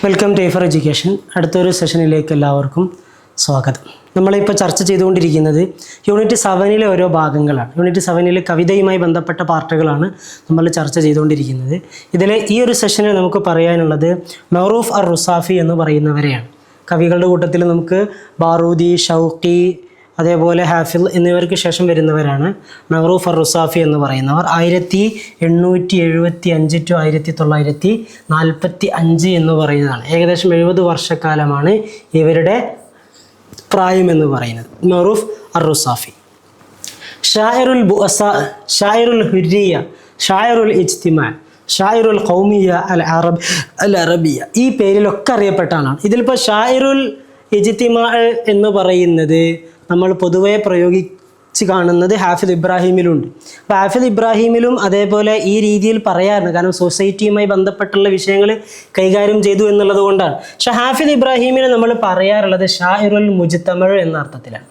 Welcome to for education. അടുത്തൊരു സെഷനിലേക്ക് എല്ലാവർക്കും സ്വാഗതം. നമ്മളിപ്പോൾ ചർച്ച ചെയ്തുകൊണ്ടിരിക്കുന്നത് യൂണിറ്റ് 7-ലെ ഓരോ ഭാഗങ്ങളാണ്. യൂണിറ്റ് 7-ലെ കവിതയുമായി ബന്ധപ്പെട്ട പാർട്ടുകളാണ് നമ്മൾ ചർച്ച ചെയ്തുകൊണ്ടിരിക്കുന്നത്. ഇതിൽ ഈ ഒരു സെഷനിൽ നമുക്ക് പറയാനുള്ളത് മഅറൂഫ് അർ റുസാഫി എന്ന് പറയുന്നവരെയാണ്. കവികളുടെ കൂട്ടത്തിൽ നമുക്ക് ബാറൂദി, ഷൗക്കി, അതേപോലെ ഹാഫിൽ എന്നിവർക്ക് ശേഷം വരുന്നവരാണ് മഅറൂഫ് അർ റുസാഫി എന്ന് പറയുന്നവർ. 1875 to 1945 എന്ന് പറയുന്നതാണ്. ഏകദേശം 70 വർഷക്കാലമാണ് ഇവരുടെ പ്രായം എന്ന് പറയുന്നത്. മഅറൂഫ് അർ റുസാഫി ഷാഇറുൽ ബുഅസ, ഷാഇറുൽ ഹുരിയ, ഷാഇറുൽ ഇജ്തിമാ, ഷാഇറുൽ ഖൗമിയ അൽ അറബിയ, ഈ പേരിലൊക്കെ അറിയപ്പെട്ടാണ്. ഇതിലിപ്പോൾ ഷാഇറുൽ ഇജ്തിമാ എന്ന് പറയുന്നത് നമ്മൾ പൊതുവെ പ്രയോഗിച്ച് കാണുന്നത് ഹാഫിദ് ഇബ്രാഹിമിലുണ്ട്. അപ്പോൾ ഹാഫിദ് ഇബ്രാഹിമിലും അതേപോലെ ഈ രീതിയിൽ പറയാറുണ്ട്, കാരണം സൊസൈറ്റിയുമായി ബന്ധപ്പെട്ടുള്ള വിഷയങ്ങൾ കൈകാര്യം ചെയ്തു എന്നുള്ളത് കൊണ്ടാണ്. പക്ഷേ ഹാഫിദ് ഇബ്രാഹിമിനെ നമ്മൾ പറയാറുള്ളത് ഷാഇറുൽ മുജ്തമഅ് എന്ന അർത്ഥത്തിലാണ്.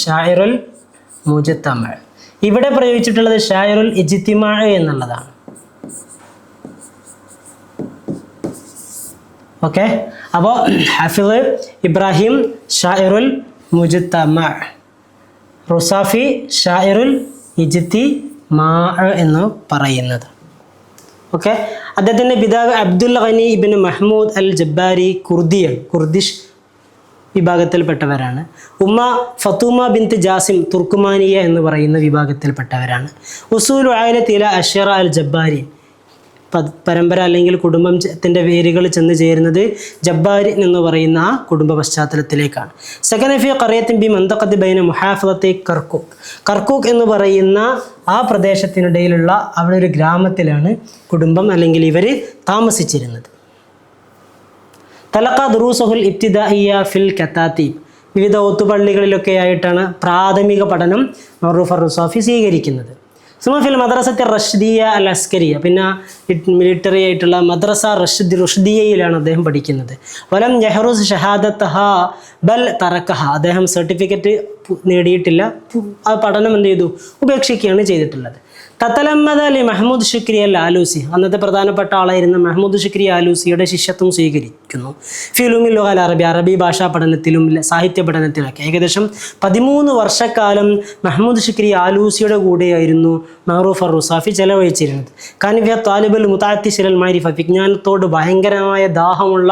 ഷാഇറുൽ മുജ്തമഅ്. ഇവിടെ പ്രയോഗിച്ചിട്ടുള്ളത് ഷാഇറുൽ ഇജ്തിമാ എന്നുള്ളതാണ്. ഓക്കെ, അപ്പോൾ ഹാഫിദ് ഇബ്രാഹിം ഷാഇറുൽ മുജ്തമഅ്, റുസാഫി ഷാഇറുൽ ഇജ്തിമാ എന്ന് പറയുന്നത്. ഓക്കെ, അദ്ദേഹത്തിൻ്റെ പിതാവ് അബ്ദുൽ ഗനി ഇബ്ൻ മഹ്മൂദ് അൽ ജബ്ബാരി കുർദിഷ് വിഭാഗത്തിൽപ്പെട്ടവരാണ്. ഉമ്മ ഫത്തൂമ ബിൻത് ജാസിം തുർക്കുമാനിയ എന്ന് പറയുന്ന വിഭാഗത്തിൽപ്പെട്ടവരാണ്. ഉസൂലു ആയിലത്തി ഇല അശ്റ അൽ ജബ്ബാരി, പരമ്പര അല്ലെങ്കിൽ കുടുംബത്തിൻ്റെ വേരുകൾ ചെന്ന് ചേരുന്നത് ജബ്ബാരി എന്ന് പറയുന്ന ആ കുടുംബ പശ്ചാത്തലത്തിലേക്കാണ്. സകനഫി ഖറിയത്തിൻ ബി മന്തഖത്തി ബൈന മുഹാഫദത്തി കർക്കൂക്ക് എന്ന് പറയുന്ന ആ പ്രദേശത്തിനിടയിലുള്ള അവിടെ ഒരു ഗ്രാമത്തിലാണ് കുടുംബം അല്ലെങ്കിൽ ഇവർ താമസിച്ചിരുന്നത്. തലഖ ദുറൂസഹുൽ ഇബ്തിദാഇയ ഫിൽ കതാതീബ്, വിവിധ ഒത്തുപള്ളികളിലൊക്കെ ആയിട്ടാണ് പ്രാഥമിക പഠനം മഅറൂഫ് അർ റുസാഫി സ്വീകരിക്കുന്നത്. സുമഫിൽ മദ്രസത്തെ റഷ്ദിയ അൽ അസ്കരിയ, പിന്നെ മിലിറ്ററി ആയിട്ടുള്ള മദ്രസ റുഷ്ദിയയിലാണ് അദ്ദേഹം പഠിക്കുന്നത്. വലം യഹ്റുസ് ഷഹാദത്തഹ ബൽ തറക്കഹ, അദ്ദേഹം സർട്ടിഫിക്കറ്റ് നേടിയിട്ടില്ല, ആ പഠനം എന്ത് ചെയ്തു, ഉപേക്ഷിക്കുകയാണ് ചെയ്തിട്ടുള്ളത്. തത്തലമ്മദ് അലി മഹ്മൂദ് ഷുക്രി അൽ ആലൂസി, അന്നത്തെ പ്രധാനപ്പെട്ട ആളായിരുന്ന മഹ്മൂദ് ഷുക്രി ആലൂസിയുടെ ശിഷ്യത്വം സ്വീകരിക്കുന്നു. ഫിലുമിൽ ലുഗൽ അറബി, അറബി ഭാഷാ പഠനത്തിലും സാഹിത്യ പഠനത്തിലൊക്കെ ഏകദേശം 13 വർഷക്കാലം മഹ്മൂദ് ഷുക്രി ആലൂസിയുടെ കൂടെയായിരുന്നു മഅറൂഫ് അർ റുസാഫി ചെലവഴിച്ചിരുന്നത്. കാനിഫിയ താലിബുൽ മുതഅത്തിസിൽ മാരിഫ, വിജ്ഞാനത്തോട് ഭയങ്കരമായ ദാഹമുള്ള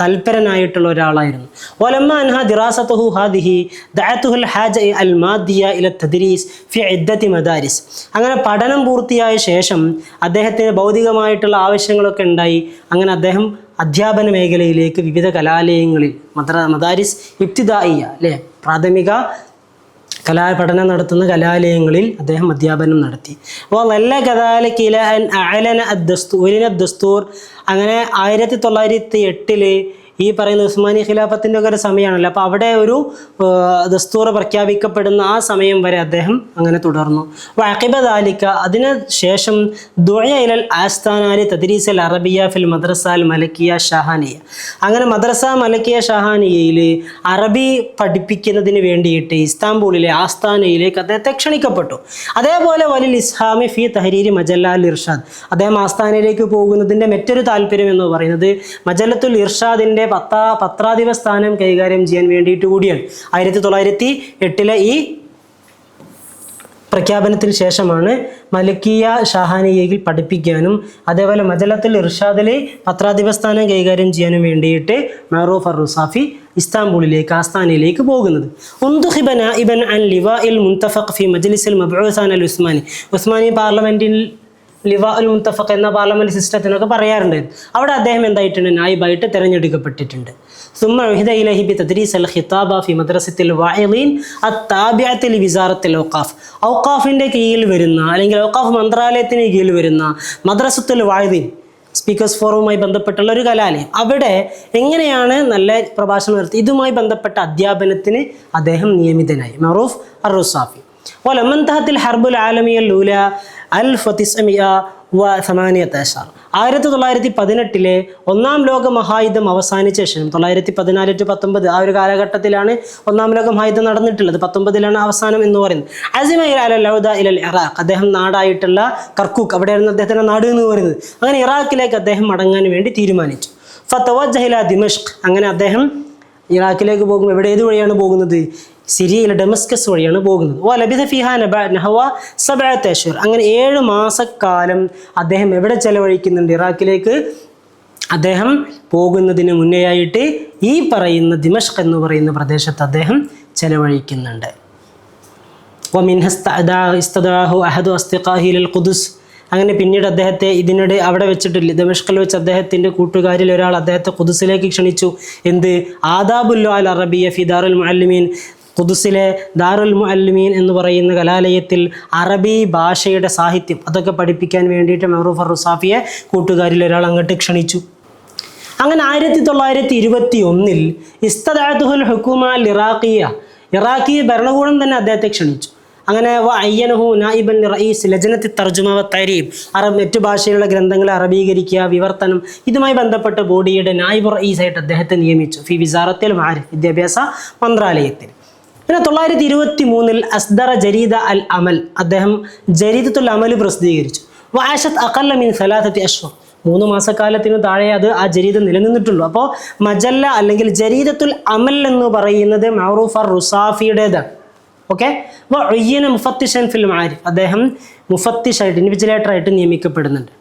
തൽപരനായിട്ടുള്ള ഒരാളായിരുന്നു. വലമ്മ അൻഹ ദിറാസത്തുഹു ഹാദിഹി ദഅതുഹുൽ ഹാജ അൽ മാദിയ ഇല തദ്രീസ് ഫി ഇദ്ദത്തി മദാരിസ്, അങ്ങനെ പഠനം പൂർത്തിയായ ശേഷം അദ്ദേഹത്തിന് ഭൗതികമായിട്ടുള്ള ആവശ്യങ്ങളൊക്കെ ഉണ്ടായി. അങ്ങനെ അദ്ദേഹം അധ്യാപന മേഖലയിലേക്ക് വിവിധ കലാലയങ്ങളിൽ മദാരിസ് ഇബ്തിദായിയ അല്ലേ, പ്രാഥമിക കലാപഠനം നടത്തുന്ന കലാലയങ്ങളിൽ അദ്ദേഹം അധ്യാപനം നടത്തി. അപ്പോൾ നല്ല കഥാലിക്കില അഅലന ദസ്തൂർ, അങ്ങനെ 1908 ഈ പറയുന്ന ഉസ്മാനി ഖിലാഫത്തിൻ്റെ ഒക്കെ ഒരു സമയമാണല്ലോ, അപ്പോൾ അവിടെ ഒരു ദസ്തൂർ പ്രഖ്യാപിക്കപ്പെടുന്ന ആ സമയം വരെ അദ്ദേഹം അങ്ങനെ തുടർന്നു. വഅഖിബ ദാലിക, അതിന് ശേഷം ദുഅ ഇലൽ ആസ്ഥാനാലി തദ്രീസ് അൽ അറബിയ ഫിൽ മദ്രസ അൽ മലക്കിയ ഷഹാനിയ, അങ്ങനെ മദ്രസ മലക്കിയ ഷഹാനിയയിൽ അറബി പഠിപ്പിക്കുന്നതിന് വേണ്ടിയിട്ട് ഇസ്താംബൂളിലെ ആസ്ഥാനയിലേക്ക് അദ്ദേഹത്തെ ക്ഷണിക്കപ്പെട്ടു. അതേപോലെ വലിൽ ഇസ്ഹാമി ഫി തഹരീരി മജല്ല അൽ ഇർഷാദ്, അദ്ദേഹം ആസ്ഥാനയിലേക്ക് പോകുന്നതിൻ്റെ മറ്റൊരു താല്പര്യം എന്ന് പറയുന്നത് മജല്ലത്തുൽ ഇർഷാദിൻ്റെ പത്രാധിപ സ്ഥാനം കൈകാര്യം ചെയ്യാൻ വേണ്ടിയിട്ട് കൂടിയാണ്. 1908 ഈ പ്രഖ്യാപനത്തിന് ശേഷമാണ് മലക്കിയ ഷാഹാനിയയിൽ പഠിപ്പിക്കാനും അതേപോലെ മജല്ലത്തുൽ ഇർഷാദിലെ പത്രാധിപ സ്ഥാനം കൈകാര്യം ചെയ്യാനും വേണ്ടിയിട്ട് മഅറൂഫ് അർ റുസാഫി ഇസ്താംബൂളിലേക്ക് ആസ്ഥാനയിലേക്ക് പോകുന്നത്. ഉന്തുഖിബ നാഇബൻ അൻ ലിവാഇൽ മുൻതഫഖ് ഫി മജ്ലിസിൽ മബ്ഊസാൻ അൽ ഉസ്മാനി, ഉസ്മാനി പാർലമെന്റിൽ ലിവാ ഉൽ മുൻതഫഖ് എന്ന പാർലമെന്റ് സിസ്റ്റത്തിനൊക്കെ പറയാറുണ്ട്. അവിടെ അദ്ദേഹം എന്തായിട്ടുണ്ട്, നായിബായിട്ട് തിരഞ്ഞെടുക്കപ്പെട്ടിട്ടുണ്ട്. സുമ്മ ഉഹിദ ഇലൈഹി ബി തദ്രീസ് അൽ ഖിതാബ ഫി മദ്രസത്തിൽ വാഇളീൻ അത്താബിഅത്തി ലിവിസാറത്തിൽ ഔഖാഫ്, ഔഖാഫിൻ്റെ കീഴിൽ വരുന്ന അല്ലെങ്കിൽ ഔഖാഫ് മന്ത്രാലയത്തിന് കീഴിൽ വരുന്ന മദ്രസത്തുൽ വാഇളീൻ, സ്പീക്കേഴ്സ് ഫോറവുമായി ബന്ധപ്പെട്ടുള്ള ഒരു കലാലയം, അവിടെ എങ്ങനെയാണ് നല്ല പ്രഭാഷണം നടത്തി, ഇതുമായി ബന്ധപ്പെട്ട അധ്യാപനത്തിന് അദ്ദേഹം നിയമിതനായി മഅറൂഫ് അർ റുസാഫി. ولما انتهت الحرب العالمية الأولى 1918, 1918 ഒന്നാം ലോക മഹായുദ്ധം അവസാനിച്ച ശേഷം 1914 to 19 ആ ഒരു കാലഘട്ടത്തിലാണ് ഒന്നാം ലോക മഹായുദ്ധം നടന്നിട്ടുള്ളത്. 19 അവസാനം എന്ന് പറയുന്നത്. അസിമ ഇലൽ ഇറാഖ്, അദ്ദേഹം നാടായിട്ടുള്ള കർക്കൂക്ക്, അവിടെയായിരുന്നു അദ്ദേഹത്തിൻ്റെ നാട് എന്ന് പറയുന്നത്. അങ്ങനെ ഇറാഖിലേക്ക് അദ്ദേഹം മടങ്ങാൻ വേണ്ടി തീരുമാനിച്ചു. ഫതവജ്ജഹ ഇലാ ദിമഷ്ക്, അങ്ങനെ അദ്ദേഹം ഇറാഖിലേക്ക് പോകും. ഏത് വഴിയാണ് പോകുന്നത്? സിറിയയിലെ ഡെമസ്കസ് വഴിയാണ് പോകുന്നത്. വലബിഥ ഫിഹാ നഹവ സബഅത അശ്ഹുർ, അങ്ങനെ 7 മാസക്കാലം അദ്ദേഹം എവിടെ ചെലവഴിക്കുന്നുണ്ട്? ഇറാഖിലേക്ക് അദ്ദേഹം പോകുന്നതിന് മുന്നേയായിട്ട് ഈ പറയുന്ന ദിമഷ്ക് എന്ന് പറയുന്ന പ്രദേശത്ത് അദ്ദേഹം ചെലവഴിക്കുന്നുണ്ട്. അങ്ങനെ പിന്നീട് അദ്ദേഹത്തെ ഇതിനിടെ അവിടെ വെച്ചിട്ടില്ല, ദമഷ്കിൽ വെച്ച് അദ്ദേഹത്തിൻ്റെ കൂട്ടുകാരിൽ ഒരാൾ അദ്ദേഹത്തെ ഖുദ്സിലേക്ക് ക്ഷണിച്ചു. എന്ത്? ആദാബുൽ അൽ അറബിയ ഫി ദാറുൽ മുഅല്ലിമീൻ, ഖുദ്സിലെ ദാറുൽ മുഅല്ലിമീൻ എന്ന് പറയുന്ന കലാലയത്തിൽ അറബി ഭാഷയുടെ സാഹിത്യം അതൊക്കെ പഠിപ്പിക്കാൻ വേണ്ടിയിട്ട് മഅറൂഫ് അർ-റുസാഫിയെ കൂട്ടുകാരിൽ ഒരാൾ അങ്ങോട്ട് ക്ഷണിച്ചു. അങ്ങനെ 1921 ഇസ്തദഅതുൽ ഹുകൂമ അൽ ഇറാഖിയ, ഇറാഖി ഭരണകൂടം തന്നെ അദ്ദേഹത്തെ ക്ഷണിച്ചു. അങ്ങനെ അയ്യനഹു നായിബൻ റഈസ് ലജ്നത്തി തർജുമ വ തരീബ്, മറ്റു ഭാഷയിലുള്ള ഗ്രന്ഥങ്ങളെ അറബീകരിക്കുക, വിവർത്തനം, ഇതുമായി ബന്ധപ്പെട്ട ബോഡിയുടെ നായിബ് റഈസായിട്ട് അദ്ദേഹത്തെ നിയമിച്ചു. ഫി വിസാറത്തിൽ മാരിഫ്, വിദ്യാഭ്യാസ മന്ത്രാലയത്തിൽ. പിന്നെ 1923 അസ്ദറ ജരീദ അൽ അമൽ, അദ്ദേഹം ജരീദത്തുൽ അമൽ പ്രസിദ്ധീകരിച്ചു. വഅശത് അഖല്ല മിൻ 3 അശ്ഹുർ, 3 മാസക്കാലത്തിന് താഴെ ആ ജരീദ നിലനിന്നിട്ടുള്ളൂ. അപ്പോൾ മജല്ല അല്ലെങ്കിൽ ജരീദത്തുൽ അമൽ എന്ന് പറയുന്നത് മഅറൂഫ് അർ-റുസാഫിയുടേതാണ്. ഓക്കെ. അപ്പോൾ ഉയ്യന മുഫത്തിഷൻ ഫിൽ മാരിഫ്, അദ്ദേഹം മുഫത്തിഷായിട്ട് ഇൻവിജിലേറ്ററായിട്ട് നിയമിക്കപ്പെടുന്നുണ്ട്.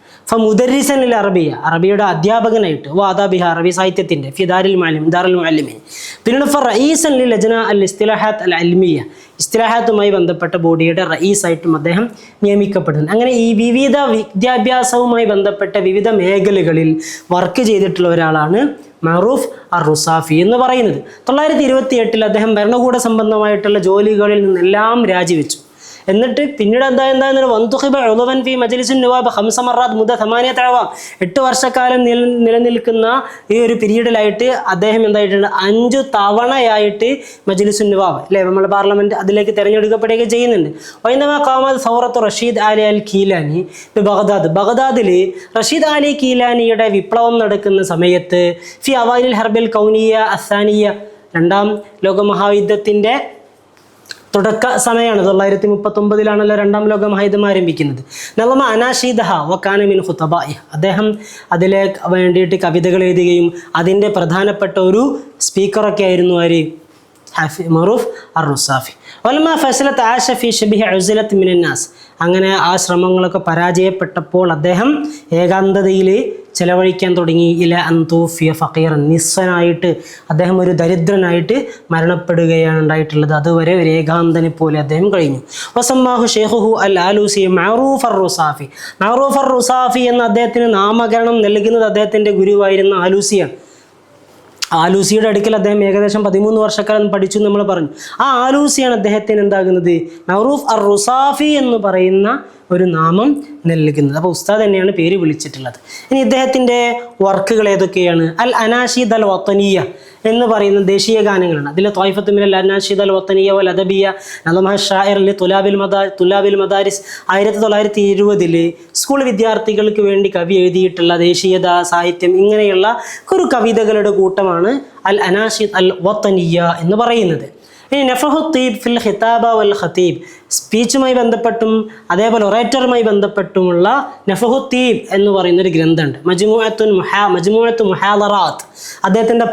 മുദരിസൻ അൽ അറബിയ, അറബിയുടെ അധ്യാപകനായിട്ട്. വാദാബിഹ, അറബി സാഹിത്യത്തിൻ്റെ. ഫി ദാറുൽ മുഅല്ലിമീൻ. പിന്നീട് റഈസൻ ലിൽ ലജ്ന അൽ ഇസ്തിലാഹാത്ത് അൽ അൽമിയ, ഇസ്തിലാഹാത്തുമായി ബന്ധപ്പെട്ട ബോഡിയുടെ റഈസായിട്ടും അദ്ദേഹം നിയമിക്കപ്പെടുന്നു. അങ്ങനെ ഈ വിവിധ വിദ്യാഭ്യാസവുമായി ബന്ധപ്പെട്ട വിവിധ മേഖലകളിൽ വർക്ക് ചെയ്തിട്ടുള്ള ഒരാളാണ് മഅറൂഫ് അർ-റുസാഫി എന്ന് പറയുന്നത്. 1928 അദ്ദേഹം ഭരണകൂട സംബന്ധമായിട്ടുള്ള ജോലികളിൽ നിന്നെല്ലാം രാജിവെച്ചു. എന്നിട്ട് പിന്നീട് വന്തുഖിബൻ ഫി മജ്ലിസുൻ നവാബ് 5 മററാത്ത് മുദ്ദ 8 അഅവാം, 8 വർഷക്കാലം നിലനിൽക്കുന്ന ഈ ഒരു പീരീഡിലായിട്ട് അദ്ദേഹം എന്തായിട്ടുണ്ട്? 5 തവണയായിട്ട് മജ്ലിസുൻ നവാബ് അല്ലേ, നമ്മൾ പാർലമെന്റ് അതിലേക്ക് തിരഞ്ഞെടുക്കപ്പെടുകയും ചെയ്യുന്നുണ്ട്. സൗറത്ത് റഷീദ് അലി അൽ കീലാനി ബഗ്ദാദ്, ബഗ്ദാദിൽ റഷീദ് അലി കീലാനിയുടെ വിപ്ലവം നടക്കുന്ന സമയത്ത് ഫി അവാനിൽ ഹർബിൽ കൗനിയ അസാനിയ, 2ാം ലോകമഹായുദ്ധത്തിൻ്റെ തുടക്ക സമയമാണ്. 1939 2ാം ലോക മഹായുദ്ധം ആരംഭിക്കുന്നത്. നളമ അനാഷീദഹ വകാന മിൻ ഖുതബാഇഹ, അദ്ദേഹം അതിലെ വേണ്ടിയിട്ട് കവിതകൾ എഴുതുകയും അതിൻ്റെ പ്രധാനപ്പെട്ട ഒരു സ്പീക്കറൊക്കെ ആയിരുന്നു ആര്? മഅറൂഫ് അർ-റുസാഫി. വലമാ ഫസലത്ത് ആശ ഫി ശബിഹ ഉസ്ലത്ത് മിനന്നാസ്, അങ്ങനെ ആ ശ്രമങ്ങളൊക്കെ പരാജയപ്പെട്ടപ്പോൾ അദ്ദേഹം ഏകാന്തതയിൽ ചെലവഴിക്കാൻ തുടങ്ങി. ഇല അന്തൂഫിയ ഫഖീറൻ, നിസ്സനായിട്ട് അദ്ദേഹം ഒരു ദരിദ്രനായിട്ട് മരണപ്പെടുകയാണ് ഉണ്ടായിട്ടുള്ളത്. അതുവരെ ഒരു ഏകാന്തനെ പോലെ അദ്ദേഹം കഴിഞ്ഞു. വസമ്മാഹു ഷെയ്ഖുഹു അൽ ആലൂസി മഅറൂഫ് അർ-റുസാഫി, മഅറൂഫ് അർ-റുസാഫി എന്ന അദ്ദേഹത്തിന് നാമകരണം നൽകുന്നത് അദ്ദേഹത്തിൻ്റെ ഗുരുവായിരുന്ന ആലൂസിയാണ്. ആലൂസിയുടെ അടുക്കൽ അദ്ദേഹം ഏകദേശം 13 വർഷക്കാലം പഠിച്ചു നമ്മൾ പറഞ്ഞു. ആ ആലൂസിയാണ് അദ്ദേഹത്തിന് എന്താകുന്നത്? മഅറൂഫ് അർ-റുസാഫി എന്ന് പറയുന്ന ഒരു നാമം നൽകുന്നത്. അപ്പോൾ ഉസ്താദ് തന്നെയാണ് പേര് വിളിച്ചിട്ടുള്ളത്. ഇനി ഇദ്ദേഹത്തിൻ്റെ വർക്കുകൾ ഏതൊക്കെയാണ്? അൽ അനാഷീദ് അൽ വത്തനിയ എന്ന് പറയുന്ന ദേശീയ ഗാനങ്ങളാണ്. അതിൽ ത്വായിഫത്തു മിനൽ അനാഷീദ് അൽ വത്തനിയ വൽ അദബിയ നളമ ഷാഇർ ലി തുലാബിൽ മദാരിസ്, 1920 സ്കൂൾ വിദ്യാർത്ഥികൾക്ക് വേണ്ടി കവി എഴുതിയിട്ടുള്ള ദേശീയത സാഹിത്യം, ഇങ്ങനെയുള്ള ഒരു കവിതകളുടെ കൂട്ടമാണ് അൽ അനാഷീദ് അൽ വത്തനിയ എന്ന് പറയുന്നത്. ഇനി നഫഹു തീബ് ഫിൽ ഖിതാബ വൽ ഖതീബ്, സ്പീച്ചുമായി ബന്ധപ്പെട്ടും അതേപോലെ ഒറേറ്ററുമായി ബന്ധപ്പെട്ടുമുള്ള നഫഹു തീബ് എന്ന് പറയുന്നൊരു ഗ്രന്ഥമുണ്ട്. മജ്മുഅത്തു മുഹാദറാത്ത്, അദ്ദേഹത്തിൻ്റെ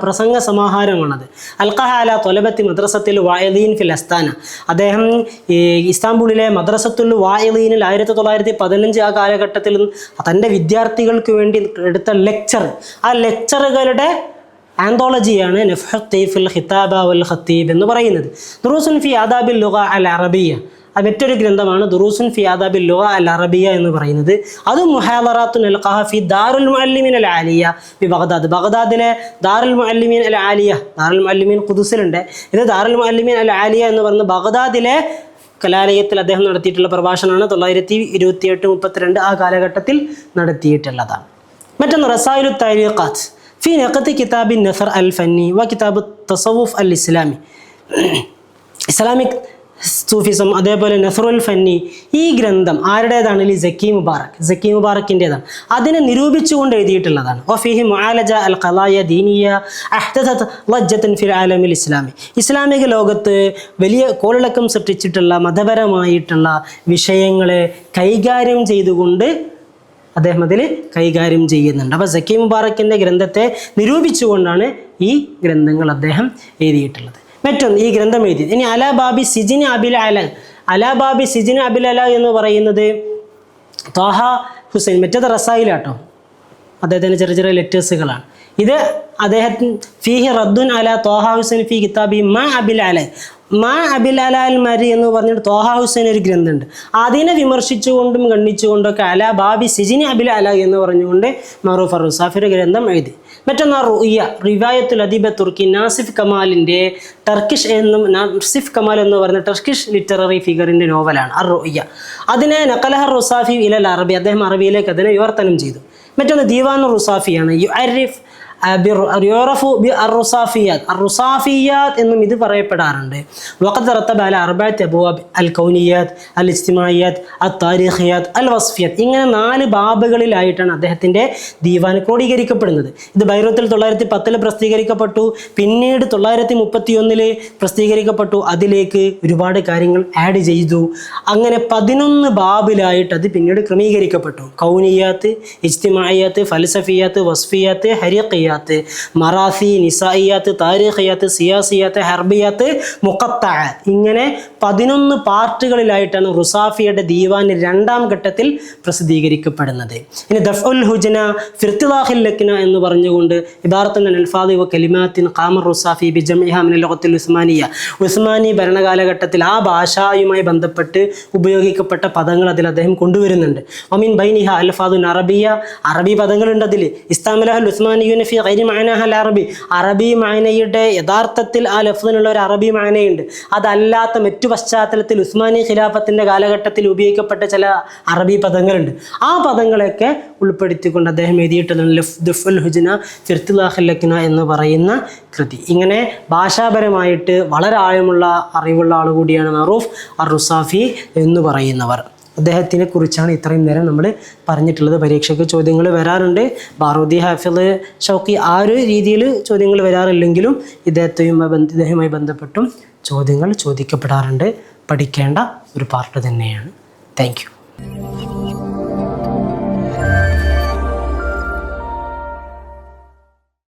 പ്രസംഗ സമാഹാരമാണത്. അൽഖഹ അലാ ത്വലബത്തി മദ്രസത്തിൽ വാഇദീൻ ഫിൽ അസ്താന, അദ്ദേഹം ഇസ്താംബൂളിലെ മദ്രസത്തുൽ വാഇദീനിൽ 1915 ആ കാലഘട്ടത്തിൽ തൻ്റെ വിദ്യാർത്ഥികൾക്ക് വേണ്ടി എടുത്ത ലെക്ചർ, ആ ലെക്ചറുകളുടെ ആന്തോളജിയാണ് നഫ്ഹു തീബ് ഫിൽ ഖിതാബ വൽ ഖതീബ് എന്ന് പറയുന്നത്. ദുറൂസുൻ ഫി ആദാബിൽ ലുഗ അൽ അറബിയ, മറ്റൊരു ഗ്രന്ഥമാണ് ദുറൂസുൻ ഫി ആദാബിൽ ലുഗ അൽ അറബിയ എന്ന് പറയുന്നത്. അത് മുഹാദറാത്തുൻ അൽഖഹ ഫി ദാറുൽ മുഅല്ലിമീൻ അൽ ആലിയ ഫി ബഗ്ദാദ്, ബഗ്ദാദിലെ ദാറുൽ മുഅല്ലിമീൻ അൽ ആലിയ, ദാറുൽ മുഅല്ലിമീൻ ഖുദ്സിലുണ്ട്, ഇത് ദാറുൽ മുഅല്ലിമീൻ അൽ ആലിയ എന്ന് പറയുന്നത് ബഗ്ദാദിലെ കലാലയത്തിൽ അദ്ദേഹം നടത്തിയിട്ടുള്ള പ്രഭാഷണമാണ്. 1928-32 ആ കാലഘട്ടത്തിൽ നടത്തിയിട്ടുള്ളതാണ്. മറ്റൊന്ന് റസായിലു താരീഖാത്ത് ഫി നഖദി കിതാബി നസർ അൽ ഫന്നി വ കിതാബ് തസവുഫ് അൽ ഇസ്ലാമി, ഇസ്ലാമിക് സൂഫിസം, അതേപോലെ നസറുൽ ഫന്നി, ഈ ഗ്രന്ഥം ആരുടേതാണ്? സക്കി മുബാറക്കിൻ്റെതാണ്. അതിനെ നിരൂപിച്ചുകൊണ്ട് എഴുതിയിട്ടുള്ളതാണ്. വഫീഹി മുആലജ അൽ ഖളായ ദീനിയ അഹ്ദസത് ലജ്ജതൻ ഫിൽ ആലമിൽ ഇസ്ലാമി, ഇസ്ലാമിക ലോകത്ത് വലിയ കോളിളക്കം സൃഷ്ടിച്ചിട്ടുള്ള മതപരമായിട്ടുള്ള വിഷയങ്ങളെ കൈകാര്യം ചെയ്തുകൊണ്ട് അദ്ദേഹം അതിൽ കൈകാര്യം ചെയ്യുന്നുണ്ട്. അപ്പോൾ സക്കി മുബാറക്കിൻ്റെ ഗ്രന്ഥത്തെ നിരൂപിച്ചുകൊണ്ടാണ് ഈ ഗ്രന്ഥങ്ങൾ അദ്ദേഹം എഴുതിയിട്ടുള്ളത്. മറ്റൊന്ന് ഈ ഗ്രന്ഥം എഴുതിയത് ഇനി അലാ ബാബി സിജിൻ അബിൽ അല, അലാ ബാബി സിജിൻ അബിൽ അല എന്ന് പറയുന്നത് ത്വാഹ ഹുസൈൻ, മറ്റേത് റസായിലാട്ടോ, അദ്ദേഹത്തിൻ്റെ ചെറിയ ചെറിയ ലെറ്റേഴ്സുകളാണ്. ഇത് അദ്ദേഹത്തിന് ഫീഹി റദ്ദുൻ അല ത്വാഹ ഹുസൈൻ ഫി കിതാബി മാ അബിൽ അല, മാ അബിൽ അല അൽ മരി എന്ന് പറഞ്ഞിട്ട് ത്വാഹ ഹുസൈൻ ഒരു ഗ്രന്ഥമുണ്ട്. അതിനെ വിമർശിച്ചുകൊണ്ടും ഖണ്ഡിച്ചുകൊണ്ടൊക്കെ അല ബാബി സിജിനി അബിൽ അല എന്ന് പറഞ്ഞുകൊണ്ട് മറൂഫ് അർ-റുസാഫി ഒരു ഗ്രന്ഥം എഴുതി. മറ്റൊന്ന് റുഇയ റിവായത്തുൽ അദീബ തുർക്കി നാസിഫ് കമാലിൻ്റെ ടർക്കിഷ് എന്നും നാസിഫ് കമാൽ എന്ന് പറയുന്ന ടർക്കിഷ് ലിറ്റററി ഫിഗറിൻ്റെ നോവലാണ് അർ-റുഇയ. അതിനെ നഖലഹ റുസാഫി ഇലൽ അറബി, അദ്ദേഹം അറബിയിലേക്ക് അതിനെ വിവർത്തനം ചെയ്തു. മറ്റൊന്ന് ദീവാൻ റുസാഫിയാണ്. യുഅരിഫ് അറുസാഫിയാത്ത് എന്നും ഇത് പറയപ്പെടാറുണ്ട്. വഖദ് റത്തബ അല അർബഅത്തി അബ്വാബ് അൽ കൗനിയാത്ത് അൽ ഇജ്തിമാഇയാത്ത് അൽ താരിഖിയാത്ത് അൽ വസ്ഫിയാത്ത്, ഇങ്ങനെ 4 ബാബുകളിലായിട്ടാണ് അദ്ദേഹത്തിൻ്റെ ദീവാൻ ക്രോഡീകരിക്കപ്പെടുന്നത്. ഇത് ബൈറൂത്തിൽ 910 പ്രസിദ്ധീകരിക്കപ്പെട്ടു, പിന്നീട് 931 പ്രസിദ്ധീകരിക്കപ്പെട്ടു. അതിലേക്ക് ഒരുപാട് കാര്യങ്ങൾ ആഡ് ചെയ്തു. അങ്ങനെ 11 ബാബിലായിട്ട് അത് പിന്നീട് ക്രമീകരിക്കപ്പെട്ടു. കൗനിയാത്ത്, ഇജ്തിമാഇയാത്ത്, ഫൽസഫിയാത്ത്, വസ്ഫിയാത്ത്, ഹരിഖിയാത്ത്, മറാസി, നിസായിയാത്ത്, താരിഖിയാത്ത്, സിയാസിയാത്ത്, ഹർബിയാത്ത്, മുഖത്തഅ, ഇങ്ങനെ 11 പാർട്ടുകളിലായിട്ടാണ് റുസാഫിയുടെ ദീവാൻ 2ാം ഘട്ടത്തിൽ പ്രസിദ്ധീകരിക്കപ്പെടുന്നത്. ഇനി ദഫ്ഉൽ ഹുജ്ന ഫിർത്തിദാഖിൽ ലക്ന എന്ന് പറഞ്ഞുകൊണ്ട് ഇബാറത്തുൻ അൽഫാദി വ കലിമാത്തിൻ ഖാമർ റുസാഫി ബിജംഇഹ മിനൽ ലുഗത്തിൽ ഉസ്മാനിയ, ഉസ്മാനി ഭരണകാലഘട്ടത്തിൽ ആ ഭാഷയുമായി ബന്ധപ്പെട്ട് ഉപയോഗിക്കപ്പെട്ട പദങ്ങൾ അതിൽ അദ്ദേഹം കൊണ്ടുവരുന്നുണ്ട്. ഒമിൻ ബൈനിഹ അൽഫാദുൻ അറബിയ, അറബി പദങ്ങളുണ്ട് അതിൽ. ഇസ്താമലഹൽ ഉസ്മാനിയുന ഫി ഗൈരി മഅനഹ അൽ അറബി, അറബി മഅനയുടെ യഥാർത്ഥത്തിൽ ആ ലഫ്ദിനുള്ള ഒരു അറബി മഅനയുണ്ട്. അതല്ലാത്ത മറ്റു പശ്ചാത്തലത്തിൽ ഉസ്മാനി ഖിലാഫത്തിൻ്റെ കാലഘട്ടത്തിൽ ഉപയോഗിക്കപ്പെട്ട ചില അറബി പദങ്ങളുണ്ട്. ആ പദങ്ങളെയൊക്കെ ഉൾപ്പെടുത്തിക്കൊണ്ട് അദ്ദേഹം എഴുതിയിട്ടുള്ള ദഫ്ഉൽ ഹുജ്ന ഫിർത്തിദാഖിൽ ലക്ന എന്ന് പറയുന്ന കൃതി. ഇങ്ങനെ ഭാഷാപരമായിട്ട് വളരെ ആഴമുള്ള അറിവുള്ള ആൾ കൂടിയാണ് മറൂഫ് അർ-റുസാഫി എന്ന് പറയുന്നവർ. അദ്ദേഹത്തിനെ കുറിച്ചാണ് ഇത്രയും നേരം നമ്മൾ പറഞ്ഞിട്ടുള്ളത്. പരീക്ഷയ്ക്ക് ചോദ്യങ്ങൾ വരാറുണ്ട്. ബാറൂദി, ഹാഫിള്, ഷൗക്കി ആ ഒരു രീതിയിൽ ചോദ്യങ്ങൾ വരാറില്ലെങ്കിലും ഇദ്ദേഹവുമായി ബന്ധപ്പെട്ടും ചോദ്യങ്ങൾ ചോദിക്കപ്പെടാറുണ്ട്. പഠിക്കേണ്ട ഒരു പാർട്ട് തന്നെയാണ്. Thank you.